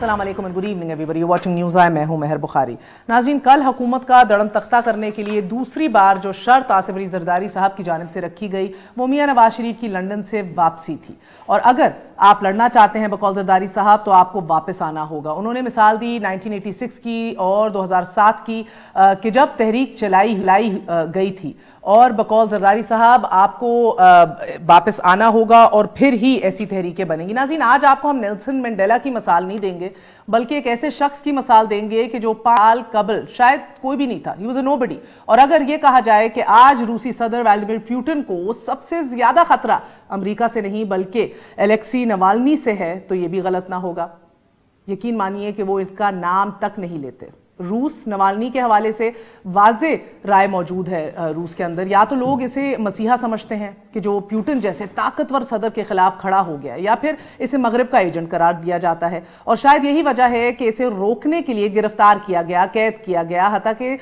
السلام علیکم and good evening every watching news آئی. میں ہوں مہر بخاری. ناظرین, کل حکومت کا دڑم تختہ کرنے کے لیے دوسری بار جو شرط آصف علی زرداری صاحب کی جانب سے رکھی گئی وہ میاں نواز شریف کی لندن سے واپسی تھی, اور اگر آپ لڑنا چاہتے ہیں بقول زرداری صاحب تو آپ کو واپس آنا ہوگا. انہوں نے مثال دی 1986 کی اور 2007 کی کہ جب تحریک ہلائی گئی تھی, اور بقول زرداری صاحب آپ کو واپس آنا ہوگا اور پھر ہی ایسی تحریکیں بنیں گی. ناظرین, آج آپ کو ہم نیلسن منڈیلا کی مثال نہیں دیں گے بلکہ ایک ایسے شخص کی مثال دیں گے کہ جو 5 سال قبل شاید کوئی بھی نہیں تھا, he was a nobody. اور اگر یہ کہا جائے کہ آج روسی صدر ولاڈیمیر پوٹن کو سب سے زیادہ خطرہ امریکہ سے نہیں بلکہ الیکسی نوالنی سے ہے تو یہ بھی غلط نہ ہوگا. یقین مانیے کہ وہ اس کا نام تک نہیں لیتے. روس نوالنی کے حوالے سے واضح رائے موجود ہے روس کے اندر. یا تو لوگ اسے مسیحا سمجھتے ہیں کہ جو پیوٹن جیسے طاقتور صدر کے خلاف کھڑا ہو گیا, یا پھر اسے مغرب کا ایجنٹ قرار دیا جاتا ہے, اور شاید یہی وجہ ہے کہ اسے روکنے کے لیے گرفتار کیا گیا, قید کیا گیا, حتیٰ کہ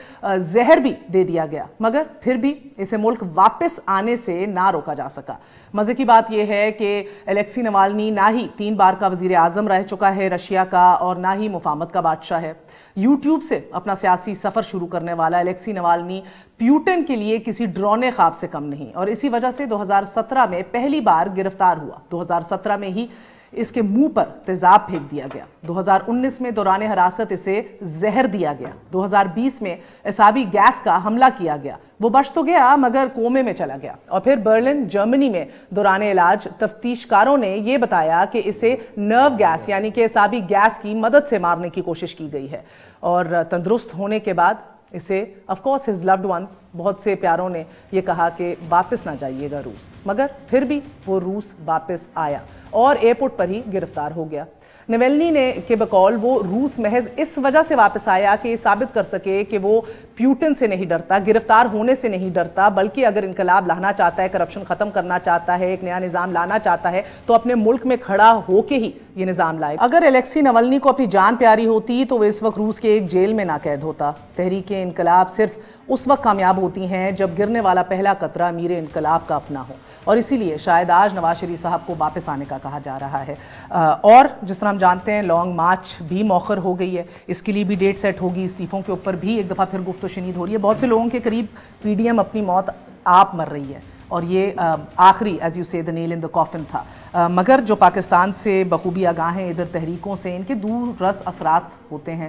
زہر بھی دے دیا گیا, مگر پھر بھی اسے ملک واپس آنے سے نہ روکا جا سکا. مزے کی بات یہ ہے کہ الیکسی نوالنی نہ ہی 3 بار کا وزیر اعظم رہ چکا ہے رشیا کا, اور نہ ہی مفاہمت کا بادشاہ ہے. یوٹیوب سے اپنا سیاسی سفر شروع کرنے والا الیکسی نوالنی پیوٹن کے لیے کسی ڈرونے خواب سے کم نہیں, اور اسی وجہ سے 2017 میں پہلی بار گرفتار ہوا. 2017 میں ہی اس کے منہ پر تیزاب پھینک دیا گیا. 2019 میں دوران حراست اسے زہر دیا گیا. 2020 میں اعصابی گیس کا حملہ کیا گیا. وہ بچ تو گیا مگر کومے میں چلا گیا. اور پھر برلن جرمنی میں دوران علاج تفتیش کاروں نے یہ بتایا کہ اسے نرو گیس یعنی کہ اعصابی گیس کی مدد سے مارنے کی کوشش کی گئی ہے. اور تندرست ہونے کے بعد اسے of course his loved ones, بہت سے پیاروں نے یہ کہا کہ واپس نہ جائیے گا روس, مگر پھر بھی وہ روس واپس آیا اور ایئرپورٹ پر ہی گرفتار ہو گیا. نویلنی نے کے بقول وہ روس محض اس وجہ سے واپس آیا کہ یہ ثابت کر سکے کہ وہ پیوٹن سے نہیں ڈرتا, گرفتار ہونے سے نہیں ڈرتا, بلکہ اگر انقلاب لانا چاہتا ہے, کرپشن ختم کرنا چاہتا ہے, ایک نیا نظام لانا چاہتا ہے تو اپنے ملک میں کھڑا ہو کے ہی یہ نظام لائے. اگر الیکسی نوالنی کو اپنی جان پیاری ہوتی تو وہ اس وقت روس کے ایک جیل میں نہ قید ہوتا. تحریک انقلاب صرف اس وقت کامیاب ہوتی ہیں جب گرنے والا پہلا قطرہ امیر انقلاب کا اپنا ہو, اور اسی لیے شاید آج نواز شریف صاحب کو واپس آنے کا کہا جا رہا ہے. اور جس طرح ہم جانتے ہیں لانگ مارچ بھی مؤخر ہو گئی ہے, اس کے لیے بھی ڈیٹ سیٹ ہوگی. استعفوں کے اوپر بھی ایک دفعہ پھر گفت و شنید ہو رہی ہے. بہت سے لوگوں کے قریب پی ڈی ایم اپنی موت آپ مر رہی ہے, اور یہ آخری ایز یو سے the nail in the coffin تھا. مگر جو پاکستان سے بخوبی آگاہ ہیں ادھر تحریکوں سے, ان کے دور رس اثرات ہوتے ہیں,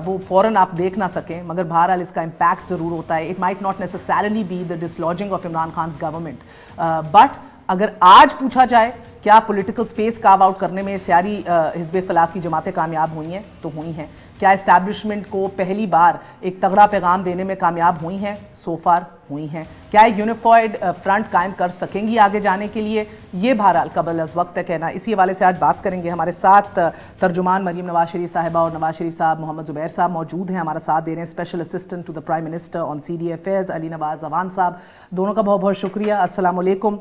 وہ فوراً آپ دیکھ نہ سکیں مگر بہرحال اس کا امپیکٹ ضرور ہوتا ہے. It might not necessarily be the dislodging of Imran Khan's government, but اگر آج پوچھا جائے کیا پولیٹیکل سپیس کارو آؤٹ کرنے میں سیاری حزب اختلاف کی جماعتیں کامیاب ہوئی ہیں تو ہوئی ہیں. کیا اسٹیبلشمنٹ کو پہلی بار ایک تگڑا پیغام دینے میں کامیاب ہوئی ہیں؟ سو فار ہوئی ہیں. کیا ایک یونیفائڈ فرنٹ قائم کر سکیں گی آگے جانے کے لیے؟ یہ بہرحال قبل از وقت ہے کہنا. اسی حوالے سے آج بات کریں گے. ہمارے ساتھ ترجمان مریم نواز شریف صاحبہ اور نواز شریف صاحب محمد زبیر صاحب موجود ہیں, ہمارا ساتھ دے رہے ہیں. Special assistant to the prime minister on C D affairs Ali Nawaz Awan صاحب, دونوں کا بہت بہت شکریہ. السلام علیکم.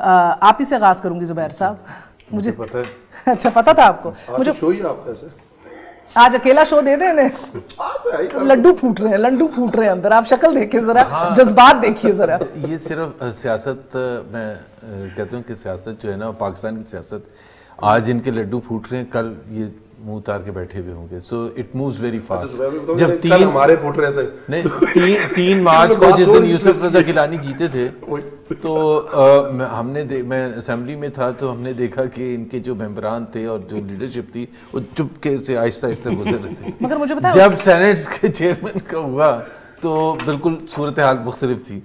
آپ ہی سے آغاز کروں گی زبیر صاحب. مجھے پتہ ہے. اچھا پتہ تھا آپ کو. مجھے شو ہی آپ کیسے آج اکیلا شو دے دیں, لڈو پھوٹ رہے ہیں اندر. آپ شکل دیکھیں ذرا, جذبات دیکھیے ذرا. یہ صرف سیاست, میں کہتا ہوں کہ سیاست جو ہے نا پاکستان کی سیاست, آج ان کے لڈو پھوٹ رہے ہیں, کل یہ منہ اتار کے بیٹھے ہوئے ہوں گے. So it moves very fast. جب ہمارے پھوٹ رہے تھے نہیں 3 مارچ کو جس دن یوسف رضا گیلانی جیتے تھے تو ہم نے میں اسمبلی میں تھا تو ہم نے دیکھا کہ ان کے جو ممبران تھے اور جو لیڈرشپ تھی وہ چپکے سے آہستہ آہستہ گزر رہے تھے. مگر مجھے بتایا جب سینٹ کے چیئرمین کا ہوا تو بالکل صورتحال مختلف تھی.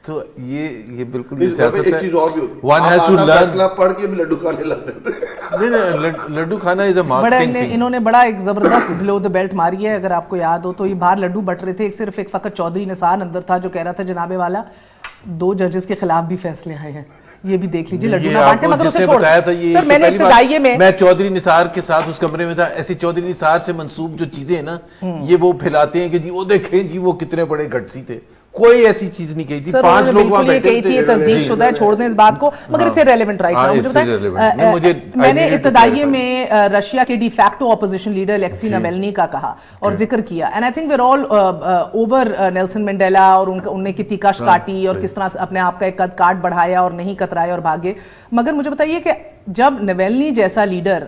تو یہ بالکل سیاست ہے. ایک چیز اور بھی ہوتی ہے, فیصلہ پڑھ کے بھی لڈو کھانے لگتے تھے. نہیں لڈو کھانا از اے مارکیٹنگ. انہوں نے بڑا ایک زبردست بلو دا بیلٹ ماری ہے. اگر آپ کو یاد ہو تو یہ باہر لڈو بٹ رہے تھے, صرف ایک فقط چودھری نثار اندر تھا جو کہہ رہا تھا جناب والا 2 ججز کے خلاف بھی فیصلے آئے ہیں, یہ بھی دیکھ لیجیے. لڈو نہ بانٹے مگر اسے چھوڑ سر. میں نے ابتدائیے میں چودھری نثار کے ساتھ اس کمرے میں تھا. ایسی چودھری نثار سے منسوب جو چیزیں ہیں نا یہ وہ پھیلاتے ہیں کہ جی وہ دیکھیں جی وہ کتنے بڑے گٹسی تھے. کوئی ایسی چیز نہیں کہی تھی. 5 لوگ وہاں بیٹھے تھے. یہ تصدیق شدہ ہے, چھوڑ دیں اس بات کو, مگر اسے ریلیونٹ رائٹ ناؤ. میں نے ابتدائیے میں رشیا کے de facto opposition leader Alexei Navalny کا کہا اور ذکر کیا, and I think where all over Nelson Mandela, اور ان نے کتنی کش کاٹی اور کس طرح اپنے آپ کا ایک قد کاٹ بڑھایا اور نہیں کترائے اور بھاگے. مگر مجھے بتائیے کہ جب نوالنی جیسا leader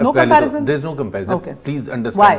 No comparison. There's no comparison. Okay. Please understand. Why?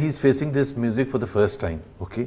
he is facing this music for the first time. Okay.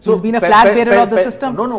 So he's been a flag bearer of the system. No.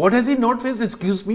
What has he not faced? Excuse me.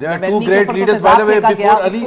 There are two great leaders, by the way, before Ali,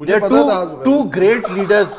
There are two great leaders.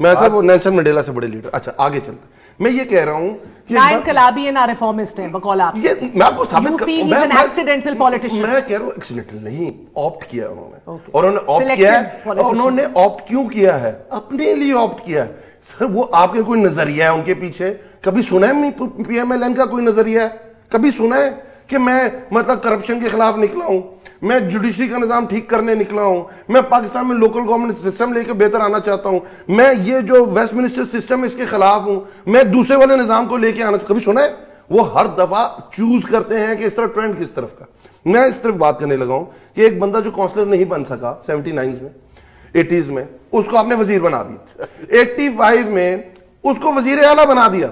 میں سر وہ Nelson Mandela سے بڑے leader. اچھا آگے چلتے میں یہ کہہ رہا ہوں کہ نا انقلابی نا ریفارمسٹ ہیں بقول آپ. میں آپ کو ثابت میں کہہ رہا ہوں ایکسیڈنٹل نہیں, آپٹ کیا انہوں نے, اور انہوں نے آپٹ کیا ہے, اور انہوں نے آپٹ کیوں کیا ہے, اپنے لیے آپٹ کیا ہے. سر وہ آپ کے کوئی نظریہ ہے ان کے پیچھے؟ کبھی سنا ہے پی ایم ایل این کا کوئی نظریہ ہے؟ کبھی سنا ہے کہ میں مطلب کرپشن کے خلاف نکلا ہوں, میں جوڈیشری کا نظام ٹھیک کرنے نکلا ہوں, میں پاکستان میں لوکل گورنمنٹ سسٹم لے کے بہتر آنا چاہتا ہوں, میں یہ جو ویسٹ منسٹر سسٹم ہے اس کے خلاف ہوں, میں دوسرے والے نظام کو لے کے آنا, کبھی سنا ہے؟ وہ ہر دفعہ چوز کرتے ہیں کہ اس طرح ٹرینڈ کس طرف کا. میں اس طرف بات کرنے لگا ہوں کہ ایک بندہ جو کونسلر نہیں بن سکا 79 میں 80s میں, اس کو آپ نے وزیر بنا دیا, 85 میں اس کو وزیر اعلیٰ بنا دیا,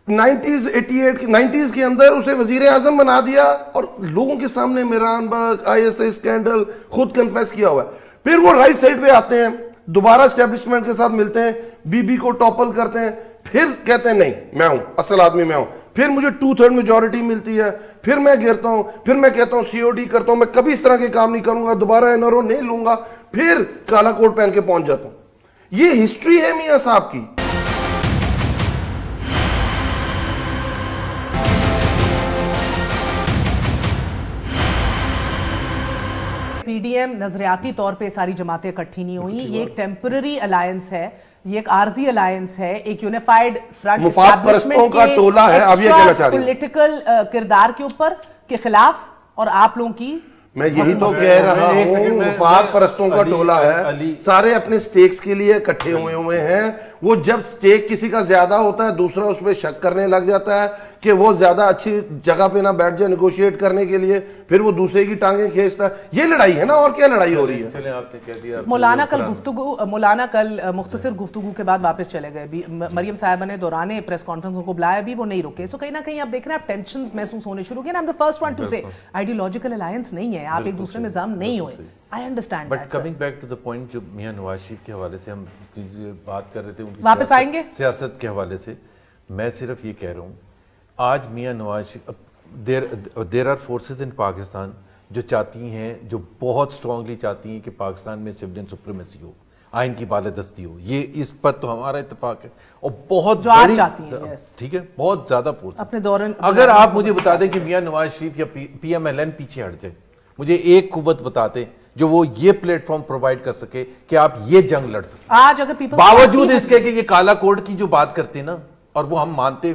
90s کے اندر اسے وزیر اعظم بنا دیا, اور لوگوں کے سامنے میران باغ ISI اسکینڈل خود کنفیس کیا ہوا ہے. پھر وہ رائٹ سائڈ پہ آتے ہیں, دوبارہ اسٹیبلشمنٹ کے ساتھ ملتے ہیں, بی کو ٹاپل کرتے ہیں, پھر کہتے ہیں نہیں میں ہوں اصل آدمی, میں ہوں, پھر مجھے 2/3 میجورٹی ملتی ہے, پھر میں گرتا ہوں, پھر میں کہتا ہوں COD کرتا ہوں, میں کبھی اس طرح کے کام نہیں کروں گا, دوبارہ NRO نہیں لوں گا, پھر کالا کوٹ پہن کے پہنچ جاتا ہوں. یہ ہسٹری ہے میاں صاحب کی. PDM نظریاتی طور پہ ساری جماعتیں اکٹھی نہیں ہوئی, یہ ایک ٹیمپرری الائنس ہے, یہ ایک عارضی الائنس ہے, ایک یونیفائیڈ فرنٹ مفاد پرستوں کا ٹولہ ہے. اب یہ کہنا چاہ رہی ہوں پولیٹیکل کردار کے اوپر کے خلاف, اور آپ لوگوں کی میں یہی تو کہہ رہا ہوں, مفاد پرستوں کا ٹولہ ہے, سارے اپنے سٹیکس کے لیے اکٹھے ہوئے ہیں. وہ جب سٹیک کسی کا زیادہ ہوتا ہے دوسرا اس پہ شک کرنے لگ جاتا ہے کہ وہ زیادہ اچھی جگہ پہ نہ بیٹھ جائے نیگوشیٹ کرنے کے لیے, پھر وہ دوسرے کی ٹانگیں کھینچتا ہے. یہ لڑائی ہے نا, اور کیا لڑائی ہو رہی ہے. مولانا کل مختصر گفتگو کے بعد واپس چلے گئے, مریم صاحبہ نے دوران پریس کانفرنس کو بلایا بھی, وہ نہیں رکے. سو کہیں نہ کہیں آپ دیکھ رہے ہیں, آپ ٹینشنز محسوس ہونے شروع کیے نا. I'm the first one to say ideological alliance نہیں ہے, آپ ایک دوسرے میں ضم نہیں ہوئے. I understand that. But coming back to the point جو میاں نواز شریف کے حوالے سے ہم بات کر رہے تھے, واپس آئیں گے سیاست کے حوالے سے, میں صرف یہ کہہ رہا ہوں آج Mian Nawaz Sharif, there are forces in Pakistan جو چاہتی ہیں, جو بہت اسٹرانگلی چاہتی ہیں کہ پاکستان میں سویلین سپریمیسی ہو, آئین کی بالادستی ہو. یہ اس پر تو ہمارا اتفاق ہے, اور بہت بڑی ٹھیک ہے, بہت زیادہ فورس اپنے دوران. اگر آپ مجھے بتا دیں کہ میاں نواز شریف یا PMLN پیچھے ہٹ جائے, مجھے ایک قوت بتاتے جو وہ یہ پلیٹ فارم پرووائڈ کر سکے کہ آپ یہ جنگ لڑ سکیں, آج اگر باوجود اس کے کہ یہ کالا کوڈ کی جو بات کرتے ہیں نا, اور وہ ہم مانتے,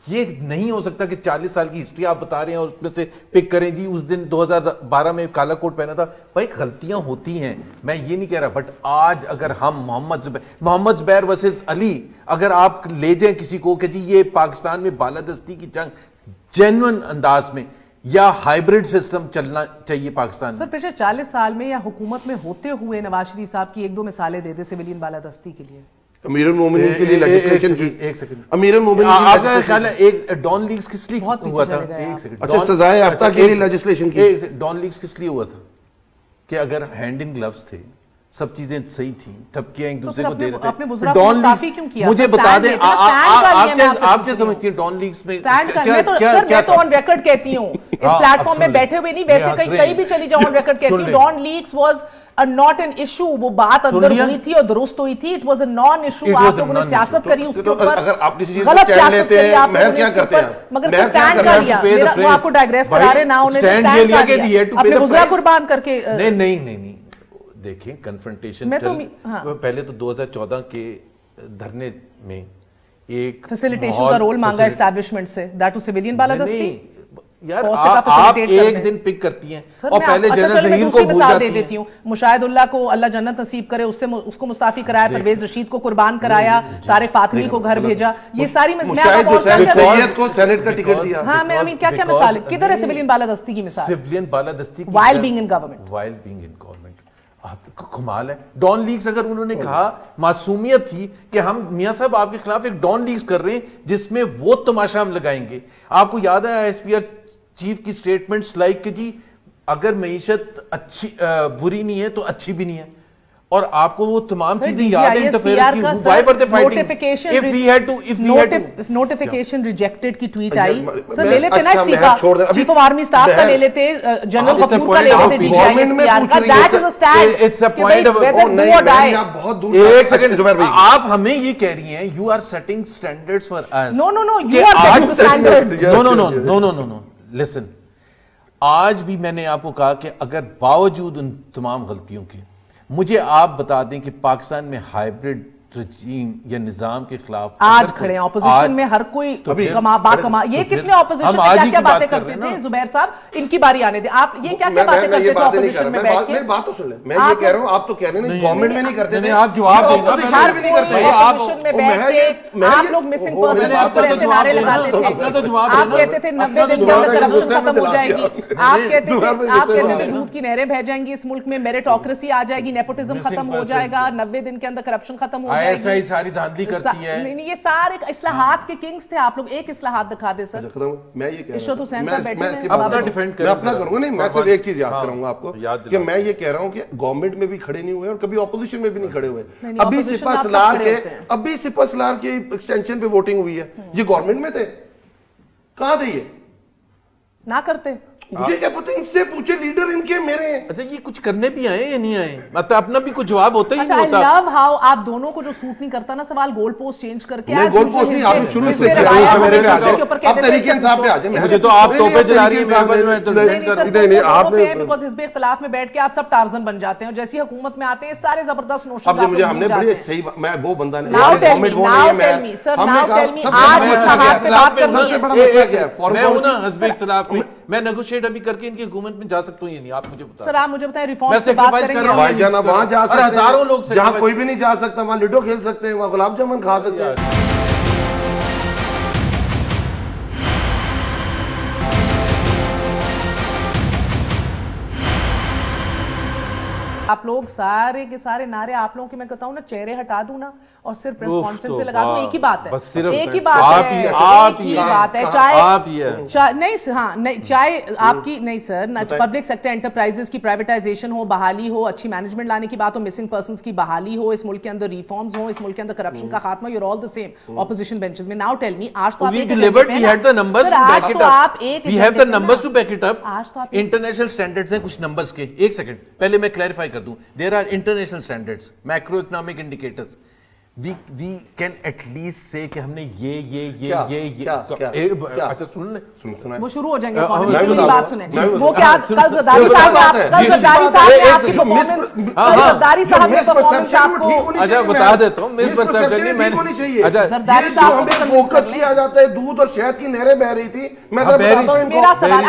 یہ نہیں ہو سکتا کہ 40 سال کی ہسٹری آپ بتا رہے ہیں اور اس میں سے پک کریں جی اس دن 2012 میں کالا کوٹ پہنا تھا. بھائی غلطیاں ہوتی ہیں, میں یہ نہیں کہہ رہا, بٹ آج اگر ہم محمد زبیر ورسز علی اگر آپ لے جائیں کسی کو کہ جی یہ پاکستان میں بالادستی کی جنگ جینوئن انداز میں یا ہائیبریڈ سسٹم چلنا چاہیے پاکستان. سر پچھلے 40 سال میں یا حکومت میں ہوتے ہوئے نواز شریف صاحب کی 1-2 مثالیں دے دے سویلین بالادستی کے لیے. امیر المومنین کے لیے لیجسلیشن کی, ایک سیکنڈ, امیر المومنین آپ کا خیال ہے ایک ڈان لیگز کس لیے ہوا تھا, ایک سیکنڈ, اچھا سزائے یافتہ کے لیے لیجسلیشن کی, ڈان لیگز کس لیے ہوا تھا کہ اگر ہینڈ ان گلوز تھے, سب چیزیں صحیح تھیں, دھمکیاں ایک دوسرے کو دے رہے تھے. ڈان لیگز مجھے بتا دیں, آپ کیا سمجھتی ہیں ڈان لیگز میں میں تو آن ریکارڈ کہتی ہوں, اس پلیٹ فارم میں بیٹھے ہوئے نہیں, ویسے کہیں بھی چلی جاؤ, آن ریکارڈ کہتی ہوں Dawn leaks was not an issue. وہ بات اندر ہوئی تھی اور درست ہوئی تھی. It was a non-issue. آپ لوگوں نے سیاست کری اس کے اوپر, غلط سیاست کری آپ لوگوں نے اس کے اوپر, مگر سے سٹینڈ کر لیا. وہ آپ کو ڈائگریس کرا رہے, نہ انہیں سٹینڈ کر لیا, اپنے گزرا قربان کر کے. نہیں دیکھیں, کنفرنٹیشن پہلے تو 2014 کے دھرنے میں ایک فیسیلیٹیشن کا رول مانگا اسٹیبلشمنٹ سے, دیٹ ٹو سویلین بالادستی. یار آپ ایک دن پک کرتی ہیں اور پہلے جنرل ظہیر کو بھول جاتی ہیں. دیتی ہوں, مشاہد اللہ کو اللہ جنت نصیب کرے, اس کو مستعفی کرایا, پرویز رشید کو قربان کرایا, طارق فاطمی کو گھر بھیجا, یہ ساری سید کو سینیٹ کا ٹکٹ دیا. ہاں میں امین کیا مثال ہے, کدھر ہے سویلین بالادستی کی مثال؟ سویلین بالادستی while being in government, while being in government. آپ کو کمال ہے. ڈان لیگز اگر انہوں نے کہا, معصومیت تھی کہ ہم میاں صاحب آپ کے خلاف ایک ڈان لیگز کر رہے ہیں جس میں وہ تماشا ہم لگائیں گے. آپ کو یاد ہے SPR چیف کی سٹیٹمنٹس لائک کہ جی اگر معیشت اچھی بری نہیں ہے تو اچھی بھی نہیں ہے. اور آپ کو وہ تمام چیزیں یاد ہیں انٹرفیئرنس کی. why were they fighting if we had to notification rejected کی ٹویٹ آئی سر لے لیتے نا استعفا چیف آف آرمی اسٹاف کا لے لیتے جنرل غفور کا لے لیتے D G I S P R کا that is a stand it's a point of ایک سیکنڈ آپ ہمیں یہ کہہ رہی ہیں you are setting standards for us. no you are setting standards. no listen آج بھی میں نے آپ کو کہا کہ اگر باوجود ان تمام غلطیوں کے مجھے آپ بتا دیں کہ پاکستان میں ہائیبرڈ رجیم یا نظام کے خلاف آج کھڑے ہیں اپوزیشن میں ہر کوئی باکما یہ کتنے اپوزیشن میں کیا کیا باتیں کرتے تھے زبیر صاحب ان کی باری آنے دیں آپ یہ کیا کیا باتیں کرتے تھے اپوزیشن میں بیٹھ کے بات تو سن لیں میں یہ کہہ رہا ہوں آپ تو کہہ رہے ہیں گورنمنٹ میں نہیں کرتے تھے آپ جواب دیں اپوزیشن میں بیٹھ کے آپ لوگ مسنگ پرسن پر ایسے نعرے لگاتے تھے آپ کہتے تھے 90 دن کے اندر کرپشن ختم ہو جائے گی آپ کہتے تھے دودھ کی نہریں بہہ جائیں گی اس ملک میں میریٹوکریسی آ جائے گی نیپوٹزم ختم ہو جائے گا 90 دن کے اندر کرپشن ختم ہو جائے گی ساری دھاندلی کرتی ہے. نہیں یہ سارے اصلاحات کے کنگز تھے آپ لوگ ایک اصلاحات دکھا دے سر. میں یہ ارشد حسین صاحب بیٹھے ہیں میں اپنا کروں گا نہیں میں صرف ایک چیز یاد کروں گا آپ کو کہ میں یہ کہہ رہا ہوں کہ گورنمنٹ میں بھی کھڑے نہیں ہوئے اور کبھی اپوزیشن میں بھی نہیں کھڑے ہوئے. ابھی سپہ سالار کے ایکسٹینشن پہ ووٹنگ ہوئی ہے یہ گورنمنٹ میں تھے کہاں تھے یہ نہ کرتے مجھے کیا پتہ ان سے پوچھے لیڈر ان کے میرے ہیں. اچھا یہ کچھ کرنے بھی آئے یا نہیں آئے مطلب اپنا بھی کچھ جواب ہوتا ہی نہیں ہوتا. I love how آپ دونوں کو جو سوٹ نہیں کرتا نا سوال گول پوسٹ چینج کر کے گول پوسٹ نہیں آپ نے شروع سے کیا اب تحریک انصاف پہ آ جائیں مجھے تو آپ توپے چلا رہی ہیں آپ نے بیکاز حزب اختلاف میں بیٹھ کے آپ سب ٹارزن بن جاتے ہیں جیسی حکومت میں آتے ہیں سارے زبردست نوشن اب مجھے ہم نے بڑی صحیح میں وہ بندہ نہیں now tell me sir now tell me آج اصلاحات پہ بات کرنی ہے میں ہوں نا حزب اختلاف میں میں نیگوشیٹ ابھی کر کے ان کی حکومت میں جا سکتا ہوں یہ نہیں آپ مجھے بتائیں. سر آپ مجھے بتائیں ریفارمز سے بات کریں گے بھائی جان وہاں جا سکتے ہیں ہزاروں لوگ جہاں کوئی بھی نہیں جا سکتا وہاں لڈو کھیل سکتے ہیں وہاں گلاب جامن کھا سکتے ہیں. آپ لوگ سارے کے سارے نعرے آپ لوگوں کے میں کہتا ہوں نا چہرے ہٹا دوں نا اور صرف پریس کانفرنس سے لگا دوں ایک ہی بات ہے ایک ہی بات ہے چاہے نہیں ہاں نہیں چاہے آپ کی نہیں سر پبلک سیکٹر انٹرپرائزز کی پرائیویٹائزیشن ہو بحالی ہو اچھی مینجمنٹ لانے کی بات ہو مسنگ پرسنز کی بحالی ہو اس ملک کے اندر ریفارمز ہو اس ملک کے اندر کرپشن کا خاتمہ you are all the same opposition benches میں. ناؤ ٹیل می آج تو آپ ایک انٹرنیشنل سٹینڈرڈز ہیں کچھ نمبرز کے. ایک سیکنڈ پہلے میں کلیریفائی کر دوں there are international standards macro economic indicators we can at least say کہ ہم نے یہ اچھا سن لیں وہ شروع ہو جائیں گے میری بات سنیں وہ کیا کل زرداری صاحب نے آپ کی پرفارمنس زرداری صاحب کی پرفارمنس آپ کو اچھا بتا دیتا ہوں مس پرسپشن نہیں ہونی چاہیے. زرداری صاحب پہ فوکس کیا جاتا ہے دودھ اور شہد کی نہریں بہ رہی تھی میں بتاتا ہوں میرا سوال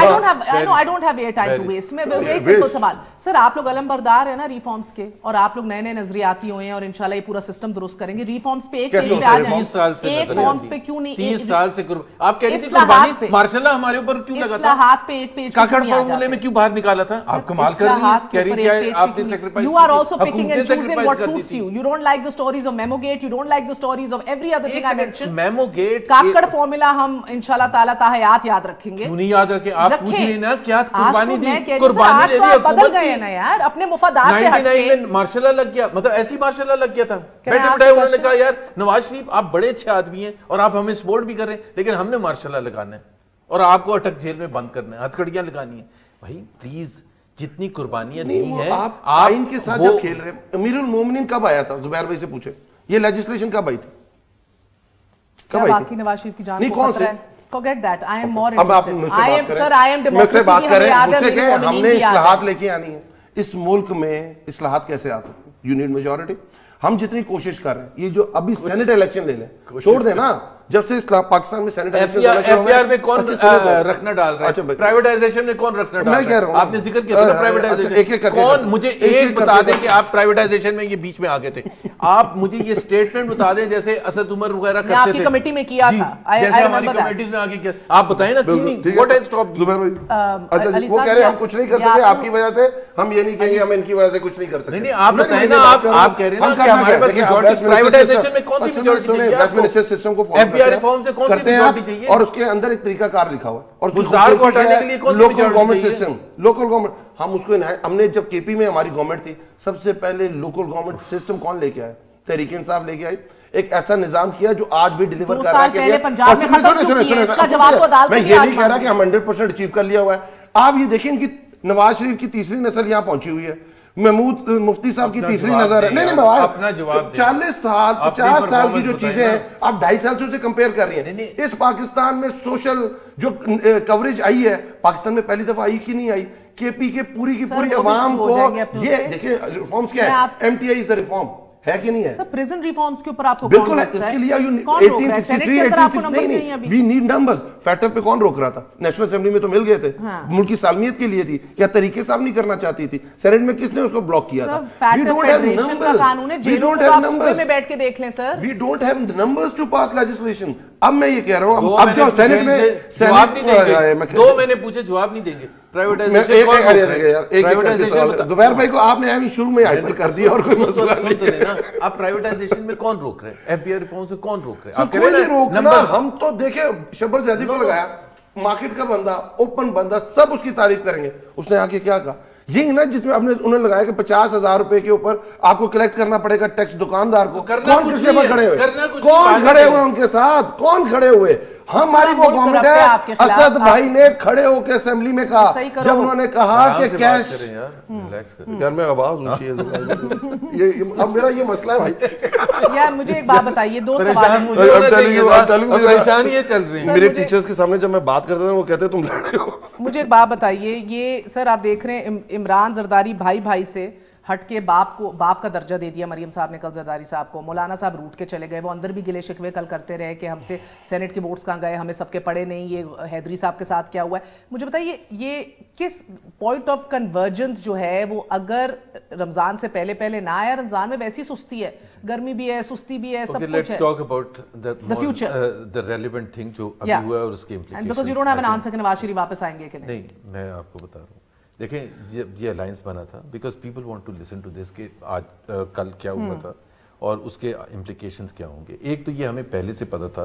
I don't have air time to waste میں ویری سمپل سوال سر آپ لوگ علم بردار ہیں نا ریفارمز کے اور آپ لوگ نئے نئے نظریاتی ہوئے ہیں اور انشاءاللہ یہ پورا سسٹم درست کریں گے. ریفارمز پہ ایک پیج پہ آ جائیں 30 سال سے ایک فارمز پہ کیوں نہیں 30 سال سے آپ کہہ رہی تھی قربانی ماشاء اللہ ہمارے اوپر کیوں لگا تھا اصلاحات پہ ایک پیج کاکڑ فارمولے میں کیوں باہر نکالا تھا آپ کمال کر رہی ہیں کہہ رہی ہے آپ نے sacrifice you are also picking and choosing what suits you. You don't like the stories of Memogate, you don't like the stories of every other thing I mentioned. Memogate Kakar formula ہم انشاءاللہ تعالی تحیات یاد رکھیں گے. کیوں نہیں یاد رکھیں آپ پوچھ رہے نا کیا قربانی دی قربانی دے دی بدل گئے نا یار اپنے مفادات سے ہٹ کے 99 میں مارشل لا لگ گیا مطلب ایسی مارشل لا لگ گیا تھا بیٹھے بیٹھے انہوں نے کہا یار نواز شریف آپ بڑے اچھے آدمی ہیں اور آپ ہمیں سپورٹ بھی کر رہے ہیں لیکن ہم نے مارشل لا لگانا ہے اور آپ کو اٹک جیل میں بند کرنا ہے ہتھکڑیاں لگانی ہیں. بھائی پلیز جتنی قربانیاں دی ہیں آپ آئین کے ساتھ جب کھیل رہے ہیں امیر المومنین کب آیا تھا زبیر بھائی سے پوچھے یہ لیجسلیشن کب آئی تھی کب آئی تھی نواز شریف کی جان کو خطرہ ہے forget that I am more اب آپ I am sir I am democracy بات کر رہے ہیں مجھ سے کہ ہم نے اصلاحات لے کے آنی ہے. اس ملک میں اصلاحات کیسے آ سکتے ہیں؟ You need majority. ہم جتنی کوشش کر رہے ہیں یہ جو ابھی سینٹ الیکشن لے لیں چھوڑ دیں نا جب سے اسلام پاکستان میں senate election F P R میں کون رکھنا ڈال رہا ہے پرائیویٹائزیشن میں کون رکھنا ڈال رہا ہے آپ نے ذکر کیا تھا پرائیویٹائزیشن کون مجھے ایک بتا دیں کہ آپ پرائیویٹائزیشن میں یہ بیچ میں آگے تھے آپ مجھے یہ سٹیٹمنٹ بتا دیں جیسے اسد عمر وغیرہ کرتے تھے آپ کی کمیٹی میں کیا تھا جیسے ہماری کمیٹیز میں آگے کیا آپ بتائیں نا کیوں نہیں واٹ ہیز اسٹاپ زبیر بھائی اچھا وہ کہہ رہے ہیں ہم کچھ نہیں کر سکتے آپ کی وجہ سے ہم یہ نہیں کہیں گے ہم ان کی وجہ سے کچھ نہیں کر سکتے نہیں آپ بتائیں نا آپ کہہ رہے ہیں نا کہ ہمارے پاس پرائیویٹائزیشن میں کون سی میجورٹی چاہیے ویسٹ منسٹر سسٹم کو ایف پی آر ریفارم سے کون سی میجورٹی چاہیے اور اس کے اندر ایک طریقہ کار لکھا ہوا ہے اور گزار کو ہٹانے کے لیے کون سی local government system local government ہم اس کو ہم نے جب کے پی میں ہماری گورنمنٹ تھی سب سے پہلے لوکل گورنمنٹ سسٹم کون لے کے آئے؟ تحریک انصاف لے کے آئی. ایک ایسا نظام کیا جو آج بھی ڈیلیور کر رہا ہے. میں یہ نہیں کہہ رہا کہ ہم 100% اچیو کر لیا ہوا ہے. آپ یہ دیکھیں کہ نواز شریف کی تیسری نسل یہاں پہنچی ہوئی ہے, محمود مفتی صاحب کی تیسری نظر ہے. نہیں اپنا جواب 40 سال 50 سال کی جو چیزیں ہیں آپ 2.5 سال سے اسے کمپیئر کر رہی ہیں. اس پاکستان میں سوشل جو کوریج آئی ہے پاکستان میں پہلی دفعہ آئی کی نہیں آئی. کے پی کے پوری کی پوری عوام کو یہ دیکھیں ریفارمز کیا ہے, M T I is reform ہے کہ نہیں ہے؟ سر پریزن ریفارمز کے اوپر آپ کو بالکل ہے. اس کے لیے 1863 وی نیڈ نمبرز. فیٹر پہ کون روک رہا تھا؟ نیشنل اسمبلی میں تو مل گئے تھے, ملک کی سالمیت کے لیے تھی. کیا طریقے صاحب نہیں کرنا چاہتی تھی؟ سینیٹ میں کس نے اس کو بلاک کیا تھا؟ We don't have numbers. میں بیٹھ کے دیکھ لیں sir, we don't have numbers to pass legislation. اب میں یہ کہہ رہا ہوں اب جو سینیٹ میں جواب نہیں دیں گے, 2 میں نے پوچھے جواب نہیں دیں گے. زبیر بھائی کو آپ نے شروع میں ہائپر کر دیا اور کوئی مسئلہ نہیں ہے. آپ پرائیویٹائزیشن میں کون روک رہے ہیں؟ ایف پی آئی ریفارم سے کون روک رہے ہیں؟ کوئی نہیں روکنا. ہم تو دیکھیں شبر زیدی کو لگایا, مارکیٹ کا بندہ, اوپن بندہ, سب اس کی تعریف کریں گے. اس نے آ کے کیا کہا یہی نا جس میں انہوں نے لگایا کہ 50,000 روپے کے اوپر آپ کو کلیکٹ کرنا پڑے گا ٹیکس دکاندار کو. کون کرسی پر کھڑے ہوئے؟ کون کھڑے ہوئے ان کے ساتھ؟ کون کھڑے ہوئے؟ ہماری وہ گورنمنٹ ہے. اسد بھائی نے کھڑے ہو کے اسمبلی میں کہا جب انہوں نے کہا کہ کیش, یار میں آواز اونچی ہے, اب میرا یہ مسئلہ ہے بھائی. یار مجھے ایک بات بتائیے, 2 سوال پریشانیاں چل رہی ہیں میرے ٹیچرز کے سامنے. جب میں بات کرتا تھا وہ کہتے تم لڑے ہو. مجھے ایک بات بتائیے, یہ سر آپ دیکھ رہے ہیں عمران زرداری بھائی سے ہٹ کے باپ کا درجہ دے دیا مریم صاحب نے کل زرداری صاحب کو. مولانا صاحب روٹ کے چلے گئے, وہ اندر بھی گلے شکوے کل کرتے رہے کہ ہم سے سینٹ کے ووٹس کہاں گئے, ہمیں سب کے پڑے نہیں, یہ حیدری صاحب کے ساتھ کیا ہوا ہے. مجھے بتائیے یہ کس پوائنٹ آف کنورجنس جو ہے وہ اگر رمضان سے پہلے نہ آیا, رمضان میں ویسی سستی ہے, گرمی بھی ہے, سستی بھی ہے, سب کچھ ہے. Let's talk about the future, the relevant thing جو ابھی ہوا ہے اور اس کے implications. And because you don't have an answer کہ نواز شریف واپس آئیں گے کہ نہیں. میں آپ کو بتا رہا ہوں. دیکھیں یہ الائنس بنا تھا because people want to listen to this کہ آج کل کیا ہوا تھا اور اس کے امپلیکیشنز کیا ہوں گے. ایک تو یہ ہمیں پہلے سے پتا تھا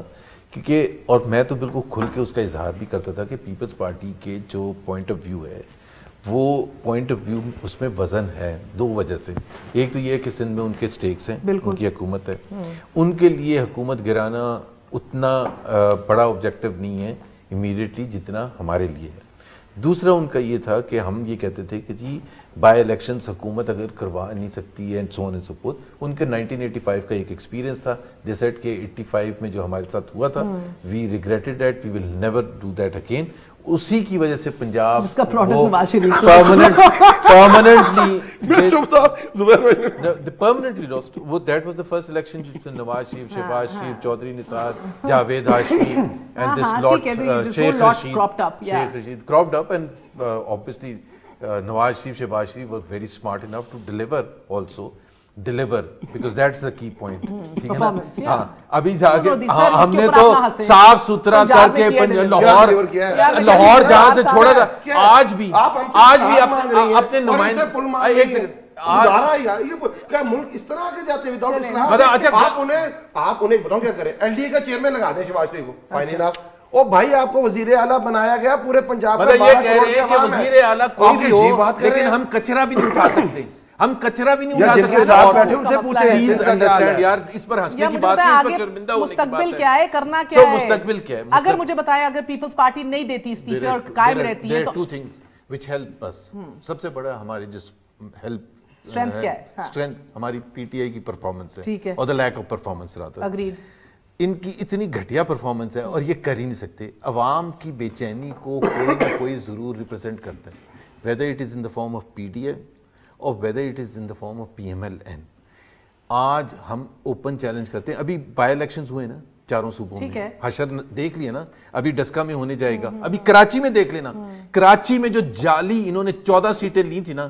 کیونکہ, اور میں تو بالکل کھل کے اس کا اظہار بھی کرتا تھا کہ پیپلز پارٹی کے جو پوائنٹ آف ویو ہے وہ پوائنٹ آف ویو اس میں وزن ہے 2 وجہ سے. ایک تو یہ کہ سندھ میں ان کے سٹیکس ہیں, ان کی حکومت ہے, ان کے لیے حکومت گرانا اتنا بڑا آبجیکٹو نہیں ہے امیڈیٹلی جتنا ہمارے لیے ہے. دوسرا ان کا یہ تھا کہ ہم یہ کہتے تھے کہ جی بائی الیکشنز حکومت اگر کروا نہیں سکتی ہے and so on and so forth. ان کے 1985 کا ایک ایکسپیرینس تھا, دے سیڈ کہ 85 میں جو ہمارے ساتھ ہوا تھا we regretted that, we will never do that again. اسی کی وجہ سے Punjab permanently lost. That was the first election جس میں نواز شریف, شہباز شریف, چودھری نثار, Javed Hashmi and this lot Sheikh Rashid cropped up and obviously Nawaz Sharif, Shehbaz Sharif was very smart enough to deliver because that's the key point. ہاں ابھی جا کے ہم نے تو صاف ستھرا کر کے لاہور جہاں سے چھوڑا تھا, آج بھی اپنے نمائندے ملک اس طرح آگے جاتے آپ انہیں بتاؤں کیا کریں, ایل ڈی اے کا چیئرمین لگا دیں شہباز شریف کو, فائنل آپ او بھائی آپ کو وزیر اعلیٰ بنایا گیا پورے پنجاب میں. یہ کہہ رہے ہیں کہ وزیر اعلیٰ کوئی بھی ہو لیکن ہم کچرا بھی نہیں اٹھا سکتے, ہم کچرا بھی نہیں اٹھا سکتے. یار اس پر ہنسنے کی بات نہیں, اس پر شرمندہ ہونے کی بات ہے. مستقبل کیا ہے, کرنا کیا ہے, مستقبل کیا ہے. اگر مجھے بتائیں اگر پیپلز پارٹی نہیں دیتی استعفے اور قائم رہتی ہے تو 2 things which help us. سب سے بڑا ہماری جس ہیلپ اسٹرینتھ کیا ہے, اسٹرینتھ ہماری پی ٹی آئی کی پرفارمنس ہے اور دا لیک آف پرفارمنس رہتا ہے. اگریڈ. ان کی اتنی گھٹیا پرفارمنس ہے اور یہ کر ہی نہیں سکتے. عوام کی بے چینی کو کوئی نہ کوئی ضرور ریپرزینٹ کرتا ہے, whether it is in the form of PDA or whether it is in the form of PMLN. آج ہم اوپن چیلنج کرتے ہیں. ابھی بائی الیکشنز ہوئے نا 4 صوبوں میں, حشر دیکھ لیا نا, ابھی ڈسکا میں ہونے جائے گا, ابھی کراچی میں دیکھ لینا. کراچی میں جو جعلی انہوں نے 14 سیٹیں لی تھی نا,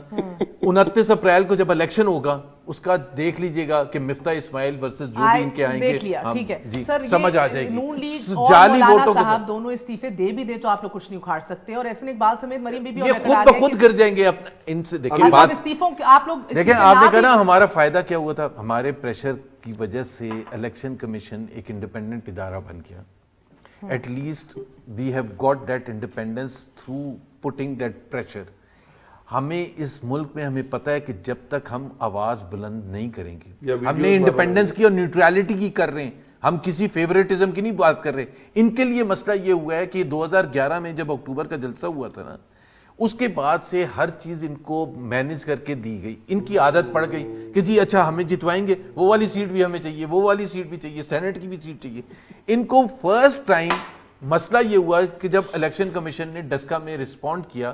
29 اپریل کو جب الیکشن ہوگا اس کا دیکھ لیجئے گا کہ مفتاح اسماعیل ورسز جو بھی ان کے آئیں گے, ٹھیک ہے جی سمجھ آ جائے گی. نون لیگ اور مولانا صاحب دونوں استعفے دے بھی دے تو آپ لوگ کچھ نہیں اکھاڑ سکتے, اور ایسن اقبال سمیت مریم بی بی یہ خود بخود گر جائیں گے. ان سے دیکھیں بات, استعفوں آپ لوگ دیکھیں آپ نے کہا نا ہمارا فائدہ کیا ہوا تھا, ہمارے پریشر کی وجہ سے الیکشن کمیشن ایک انڈیپینڈنٹ ادارہ بن گیا. At least we have got that independence through putting that pressure. ہمیں اس ملک میں ہمیں پتہ ہے کہ جب تک ہم آواز بلند نہیں کریں گے, ہم نے انڈیپینڈنس کی اور نیوٹرلٹی کی کر رہے ہیں, ہم کسی فیوریٹزم کی نہیں بات کر رہے. ان کے لیے مسئلہ یہ ہوا ہے کہ 2011 میں جب اکتوبر کا جلسہ ہوا تھا نا, اس کے بعد سے ہر چیز ان کو مینج کر کے دی گئی. ان کی عادت پڑ گئی کہ جی اچھا ہمیں جتوائیں گے, وہ والی سیٹ بھی ہمیں چاہیے, وہ والی سیٹ بھی چاہیے, سینٹ کی بھی سیٹ چاہیے. ان کو فرسٹ ٹائم مسئلہ یہ ہوا کہ جب الیکشن کمیشن نے ڈسکا میں رسپونڈ کیا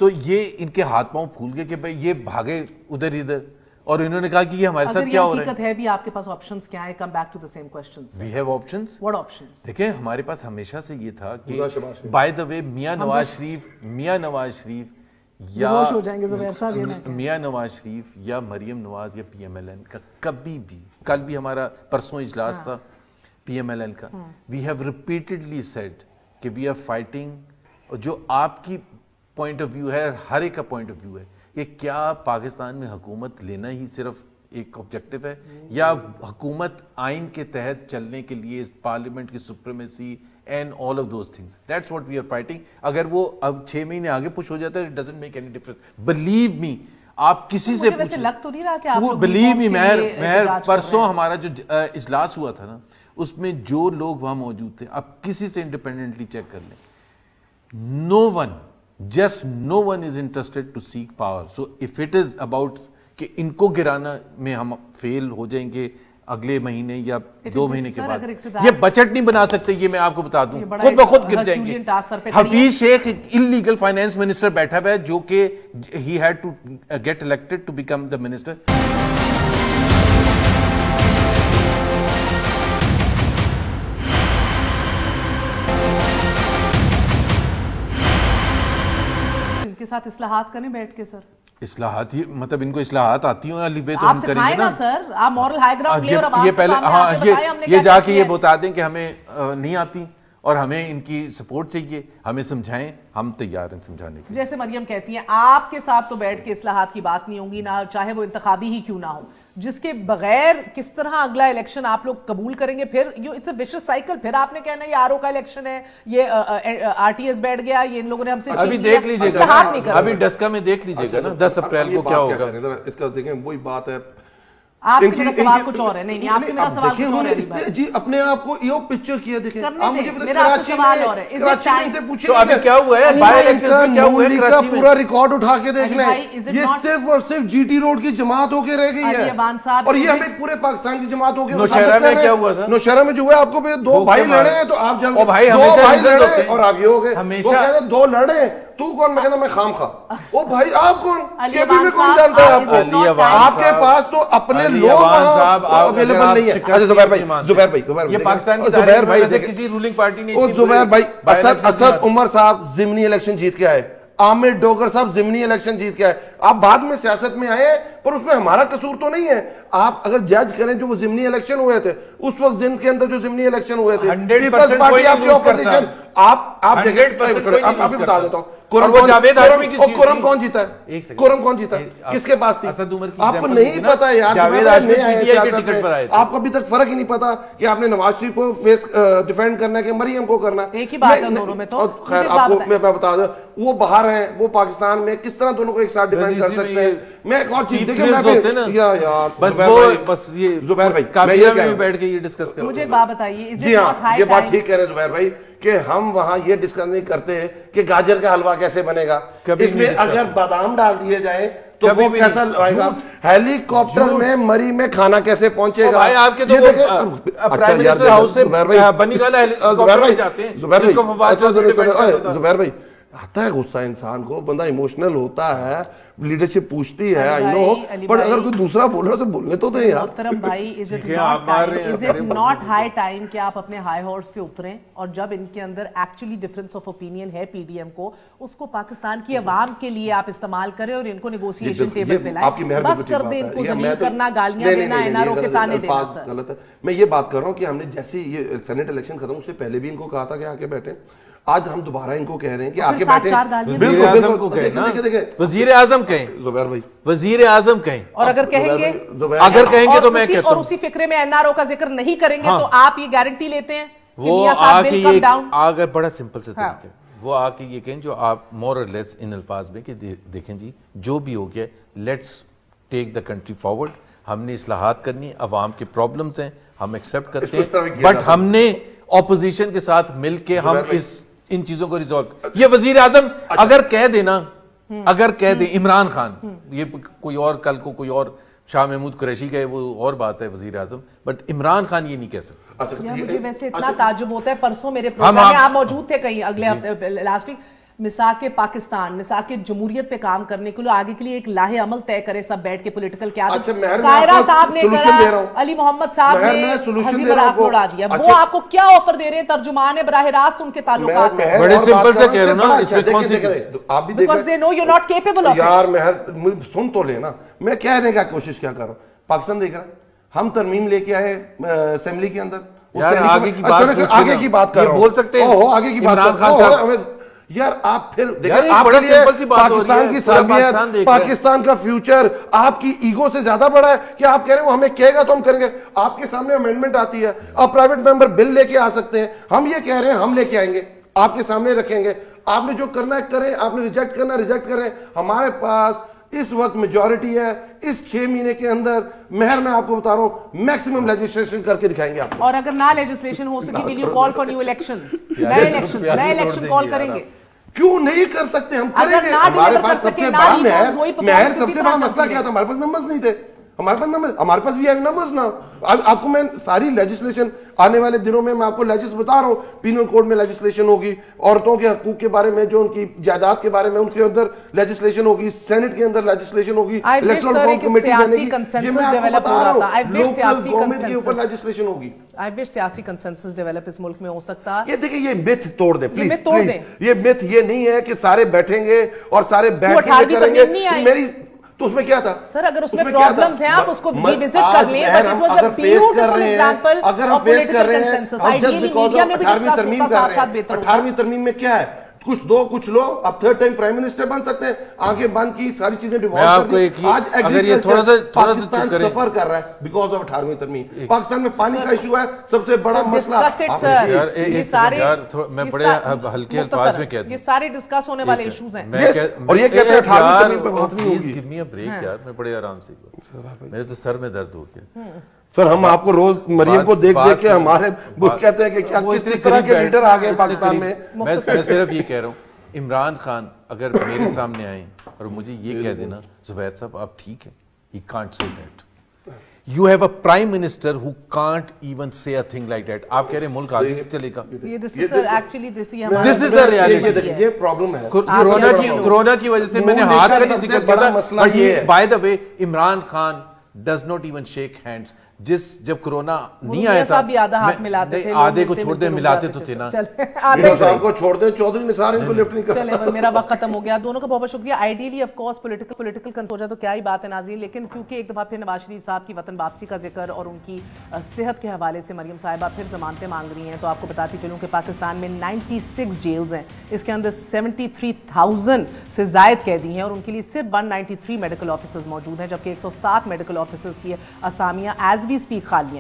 تو یہ ان کے ہاتھ پاؤں پھول گئے کہ بھائی یہ بھاگے ادھر ادھر, اور انہوں نے کہا کہ یہ ہمارے ساتھ کیا ہو رہا ہے. بھی آپ کے پاس آپشنز کیا ہیں؟ Come back to the same questions. We have options. What options? دیکھیں ہمارے پاس ہمیشہ سے یہ تھا کہ بائی دا وے میاں نواز شریف یا میاں نواز شریف یا مریم نواز یا پی ایم ایل این کا کبھی بھی, کل بھی ہمارا پرسوں اجلاس تھا پی ایم ایل این کا, وی ہیو ریپیٹڈلی سیڈ کہ وی آر فائٹنگ, اور جو آپ کی پوائنٹ آف ویو ہے, ہر ایک کا پوائنٹ آف ویو ہے کہ کیا پاکستان میں حکومت لینا ہی صرف ایک آبجیکٹو ہے, یا حکومت آئین کے تحت چلنے کے لیے پارلیمنٹ کی supremacy and all of those things. That's what we are fighting. اگر وہ اب 6 مہینے آگے پش ہو جاتا ہے, it doesn't make any difference. Believe me, آپ کسی سے ویسے لگ تو نہیں رہا کہ آپ لوگ believe me, میں پرسوں ہمارا جو اجلاس ہوا تھا نا, اس میں جو لوگ وہاں موجود تھے, آپ کسی سے انڈیپینڈنٹلی چیک کر لیں, no one, just no one is interested to seek power. So if it is about کہ ان کو گرانا میں ہم فیل ہو جائیں گے اگلے مہینے یا 2 مہینے کے بعد, یہ بجٹ نہیں بنا سکتے, یہ میں آپ کو بتا دوں, خود بخود گر جائیں گے. حفیظ شیخ انلیگل فائنانس منسٹر بیٹھا ہوا ہے جو کہ he had to get elected to become the minister. ان کے ساتھ اصلاحات کریں بیٹھ کے. سر اصلاحات ہی مطلب ان کو اصلاحات آتی ہوں علی بھائی, تو آپ ہم کریں گے نا سر, آپ مورل ہائی گراؤنڈ لے, اور اب یہ پہلے ہاں یہ جا کے یہ بتا دیں کہ ہمیں نہیں آتی اور ہمیں ان کی سپورٹ چاہیے, ہمیں سمجھائیں, ہم تیار ہیں سمجھانے کے. جیسے مریم کہتی ہیں آپ کے ساتھ تو بیٹھ کے اصلاحات کی بات نہیں ہوگی نا, چاہے وہ انتخابی ہی کیوں نہ ہو, جس کے بغیر کس طرح اگلا الیکشن آپ لوگ قبول کریں گے؟ پھر اٹس اے ویشس سائیکل. پھر آپ نے کہنا یہ آر او کا الیکشن ہے, یہ آر ٹی ایس بیٹھ گیا, یہ ان لوگوں نے ہم سے ابھی دیکھ لیجیے گا, ابھی ڈسکا میں دیکھ لیجیے گا نا 10 اپریل کو کیا ہوگا. اس کا دیکھیں وہی بات ہے, آپ سے میرا سوال کچھ اور ہے. نہیں آپ سے میرا سوال کچھ اور ہے جی, اپنے آپ کو یہ پکچر کیا دیکھیں, میرا آپ سے سوال اور ہے. تو ابھی کیا ہوا ہے بائی الیکشن میں, کیا ہوا ہے کا پورا ریکارڈ اٹھا کے دیکھ لیں, یہ صرف اور صرف جی ٹی روڈ کی جماعت ہو کے رہ گئی ہے, اور یہ ہمیں پورے پاکستان کی جماعت ہو کے. نوشہرہ میں کیا ہوا تھا؟ نوشہرہ میں جو ہوا آپ کو 2 بھائی لڑے ہیں, تو آپ جانتے 2 بھائی لڑے ہیں اور آپ یہ ہو گئے, وہ کہہ رہے 2 لڑے, تو کون؟ میں کہتا میں خام خواہ. او بھائی آپ کون؟ یہ بھی میں کون جانتا ہے آپ کو؟ آپ کے پاس تو اپنے لوگ اویلیبل نہیں ہے. اچھا زبیر بھائی, یہ پاکستان کی تاریخ میں کسی رولنگ پارٹی نے, زبیر بھائی, اسد عمر صاحب ضمنی الیکشن جیت کے آئے, عامر ڈوگر صاحب ضمنی الیکشن جیت کے آئے. آپ بعد میں سیاست میں آئے, پر اس میں ہمارا قصور تو نہیں ہے. آپ اگر جج کریں جو وہ ضمنی الیکشن ہوئے تھے, اس وقت زند کے اندر جو ضمنی الیکشن ہوئے تھے, پیپلز پارٹی آپ کی اپوزیشن, آپ دیکھیں, آپ بھی بتا دیتا ہوں, کورم کون جیتا ہے؟ کورم کون جیتا ہے؟ کس کے پاس تھی؟ آپ کو نہیں پتا یار, آپ کو ابھی تک فرق ہی نہیں پتا کہ آپ نے نواز شریف کو فیس ڈیفینڈ کرنا ہے کہ مریم کو کرنا ہے. ایک ہی بات ہے دونوں میں. تو خیر آپ کو میں بتا دوں, وہ باہر ہیں, وہ پاکستان میں کس طرح دونوں کو ایک ساتھ ڈیفینڈ کر سکتے ہیں. میں ایک اور چیز دیکھیں, زبیر بھائی بیٹھ کے یہ ڈسکس کریں. مجھے ایک بات بتائیے, جی ہاں یہ بات ٹھیک کہہ رہے ہیں زبیر بھائی کہ ہم وہاں یہ ڈسکس نہیں کرتے کہ گاجر کا حلوہ کیسے بنے گا, اس میں اگر بادام ڈال دیے جائیں تو وہ کیسا آئے گا, ہیلی کاپٹر میں مری میں کھانا کیسے پہنچے گا. آپ کے تو پرائم منسٹر ہاؤس سے بنی گالا زبیر بھائی, آتا ہے غصہ انسان کو, بندہ ایموشنل ہوتا ہے, لیڈرشپ پوچھتی ہے, آئی نو, پر اگر کوئی دوسرا بول رہا ہے تو بولنے تو دیں یار. محترم بھائی, is it not high time کہ آپ اپنے ہائی ہارس سے اتریں, اور جب ان کے اندر ایکچولی ڈفرنس آف اوپینین ہے پی ڈی ایم کو, اس کو پاکستان کی عوام کے لیے آپ استعمال کریں اور ان کو نیگوسیشن ٹیبل پہ لائیں, بس کر دیں ان کو ذلیل کرنا, گالیاں دینا, این آر او کے تانے دینا. غلط ہے. میں یہ بات کر رہا ہوں کہ ہم نے جیسے یہ سینٹ الیکشن ختم اس سے پہلے بھی ان کو کہا تھا کہ آ کے بیٹھیں, آج ہم دوبارہ ان کو کہہ رہے ہیں کہ آکے بیٹھیں. وزیر اعظم کہیں, زبیر بھائی وزیر اعظم کہیں, اور اگر کہیں گے تو میں کہتا ہوں, اور اسی فکرے میں این آر او کا ذکر نہیں کریں گے تو آپ یہ گارنٹی لیتے ہیں وہ آگے بڑا سمپل سے طریقہ ہے, وہ آ کے یہ کہیں جو آپ مور اور لیس ان الفاظ میں کہ دیکھیں جی جو بھی ہو گیا let's take the country forward, ہم نے اصلاحات کرنی ہے, عوام کے پرابلمز ہیں ہم ایکسیپٹ کرتے ہیں, بٹ ہم نے اپوزیشن کے ساتھ مل کے ہم ان چیزوں کو ریزالو. یہ وزیر اعظم اگر کہہ دینا, اگر کہہ دیں عمران خان, یہ کوئی اور کل کو کوئی اور شاہ محمود قریشی کا ہے وہ اور بات ہے وزیر اعظم, بٹ عمران خان یہ نہیں کہہ سکتے. مجھے ویسے اتنا تعجب ہوتا ہے, پرسوں میرے پروگرام میں آپ موجود تھے کہیں اگلے ہفتے لاسٹ ویک, مساق پاکستان مساق جمہوریت پہ کام کرنے کے لیے آگے کے لیے ایک لاہ عمل طے کرے سب بیٹھ کے پولیٹیکل قیادت. قاہرہ صاحب نے کرا, علی محمد صاحب نے ہنسی مذاق میں اڑا دیا. وہ آپ کو کیا آفر دے رہے ہیں, ترجمان براہ راست ان کے تعلقات بڑے سمپل سے کہہ رہا ہوں نا, اس میں کون سی آپ بھی because they know you're not capable of it. یار مہر سن تو لینا, میں کہنے کا کوشش کیا کر رہا ہوں. پاکستان دیکھ رہا ہے, ہم ترمیم لے کے آئے اسمبلی کے اندر, آگے کی بات کر رہا ہوں, بول سکتے ہیں آگے کی بات یار. آپ پھر دیکھیں پاکستان کی صلاحیت, پاکستان کا فیوچر آپ کی ایگو سے زیادہ بڑا ہے کہ آپ کہہ رہے ہیں وہ ہمیں کہے گا تو ہم کریں گے. آپ کے سامنے امینڈمنٹ آتی ہے, آپ پرائیویٹ ممبر بل لے کے آ سکتے ہیں, ہم یہ کہہ رہے ہیں ہم لے کے آئیں گے, آپ کے سامنے رکھیں گے, آپ نے جو کرنا ہے کریں, آپ نے ریجیکٹ کرنا ریجیکٹ کریں. ہمارے پاس اس وقت میجورٹی ہے, اس 6 مہینے کے اندر مہر میں آپ کو بتا رہا ہوں میکسیمم لیجسلیشن کر کے دکھائیں گے آپ کو. اور اگر نہ لیجسلیشن ہو سکی will you call for new elections, نئے الیکشن کال کریں گے. کیوں نہیں کر سکتے, ہم کریں گے. ہمارے پاس سب سے بڑا مہر سب سے بڑا مسئلہ کیا تھا, ہمارے پاس نمبرز نہیں تھے. ہمارے پاس بھی ہے نمبرز نا. آپ کو میں ساری لیجسلیشن آنے والے دنوں میں آپ کو لیجس بتا رہا ہوں. پینل کوڈ میں لیجسلیشن ہوگی, عورتوں کے حقوق کے بارے میں, جو ان کی جائیداد کے بارے میں ان کے اندر لیجسلیشن ہوگی, سینٹ کے اندر لیجسلیشن ہوگی, الیکٹرل ریفارم کمیٹی بنے گی, یہ میں آپ کو بتا رہا ہوں. لوکل گورنمنٹ کے اوپر لیجسلیشن ہوگی. I wish سیاسی کنسنسس ڈیولپ اس ملک میں ہو سکتا. یہ دیکھیں یہ میتھ توڑ دیں پلیز, یہ میتھ یہ نہیں ہے کہ سارے بیٹھیں گے اور سارے بیٹھ کے کریں گے. میری تو اس میں کیا تھا سر, اگر اس میں پرابلمز ہیں آپ اس کو ریوزٹ کر لیں, but it was a beautiful example of political consensus. Ideally media میں بھی ڈسکس ہوتا ساتھ ساتھ بہتر ہوتا. 18ویں ترمیم میں کیا ہے, کچھ دو کچھ لو, اب تھرڈ ٹائم پرائم منسٹر بن سکتے ہیں, آنکھیں بند کی, ساری چیزیں ڈیوالو کر دی. آج ایگریکلچر پاکستان سفر کر رہا ہے بیکاز آف 18ویں ترمیم. پاکستان میں پانی کا ایشو ہے سب سے بڑا مسئلہ. میں بڑے ہلکے الفاظ میں کہتا ہوں, یہ سارے ڈسکس ہونے والے ایشوز ہیں. اور یہ کہتے ہیں 18ویں ترمیم پہ بات نہیں ہوگی. گیو می اے بریک یار, میں بڑے آرام سے, میرے تو سر میں درد ہو گیا. سر ہم آپ کو روز مریم کو دیکھ دیکھ کے ہمارے وہ کہتے ہیں کہ کیا کس طرح کے لیڈر آ گئے پاکستان میں. میں صرف یہ کہہ رہا ہوں, عمران خان اگر میرے سامنے آئیں اور مجھے یہ کہہ دینا زبیر صاحب آپ ٹھیک ہیں, he can't say that. You have a prime minister who can't even say a thing like that. آپ کہہ رہے ہیں ملک آگے چلے گا. This is sir actually this is the reality. یہ پرابلم ہے کورونا کی وجہ سے میں نے ہاتھ کا نہیں ذکر کیا. By the way, Imran Khan does not even shake hands. جب کرونا نہیں آیا تھا آدھے کو چھوڑ دیں, ملاتے تو تھے نا. کو چھوڑ دیں, چودھری نثار ان کو لفٹ نہیں کرتا. چلے میرا وقت ختم ہو گیا. دونوں کا بہت بہت شکریہ. Ideally of course political consensus ہو جائے تو کیا ہی بات ہے ناظرین, لیکن کیونکہ ایک دفعہ پھر نواز شریف صاحب کی وطن واپسی کا ذکر اور ان کی صحت کے حوالے سے مریم صاحبہ پھر ضمانتیں مانگ رہی ہیں, تو آپ کو بتاتی چلوں کہ پاکستان میں 96 جیلز ہیں, اس کے اندر 73,000 سے زائد قیدی ہیں اور ان کے لیے صرف 193 میڈیکل آفیسرز موجود ہیں, جبکہ 107 میڈیکل آفیسرز کی اسامیاں ایز وی اسپیک خالی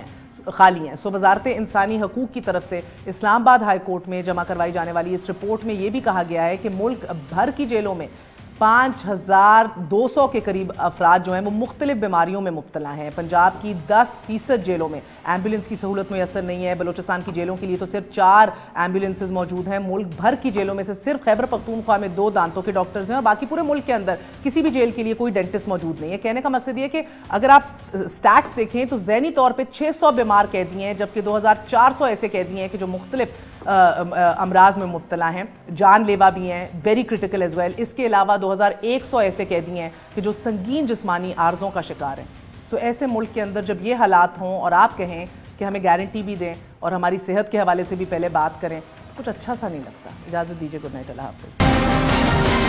ہیں. سو وزارت انسانی حقوق کی طرف سے اسلام آباد ہائی کورٹ میں جمع کروائی جانے والی اس رپورٹ میں یہ بھی کہا گیا ہے کہ ملک بھر کی جیلوں میں 5,200 کے قریب افراد جو ہیں وہ مختلف بیماریوں میں مبتلا ہیں. پنجاب کی 10% جیلوں میں ایمبولینس کی سہولت میسر نہیں ہے. بلوچستان کی جیلوں کے لیے تو صرف 4 ایمبولینسز موجود ہیں. ملک بھر کی جیلوں میں سے صرف خیبر پختونخوا میں 2 دانتوں کے ڈاکٹرز ہیں اور باقی پورے ملک کے اندر کسی بھی جیل کے لیے کوئی ڈینٹسٹ موجود نہیں ہے. کہنے کا مقصد یہ کہ اگر آپ سٹیٹس دیکھیں تو ذہنی طور پہ 600 بیمار قیدی ہیں, جبکہ 2,400 ایسے قیدی ہیں کہ جو مختلف امراض میں مبتلا ہیں, جان لیوا بھی ہیں, ویری کرٹیکل ایز ویل. اس کے علاوہ 2,100 ایسے قیدی ہیں کہ جو سنگین جسمانی عارضوں کا شکار ہیں. سو ایسے ملک کے اندر جب یہ حالات ہوں اور آپ کہیں کہ ہمیں گارنٹی بھی دیں اور ہماری صحت کے حوالے سے بھی پہلے بات کریں, کچھ اچھا سا نہیں لگتا. اجازت دیجیے, گڈ نائٹ, اللہ حافظ.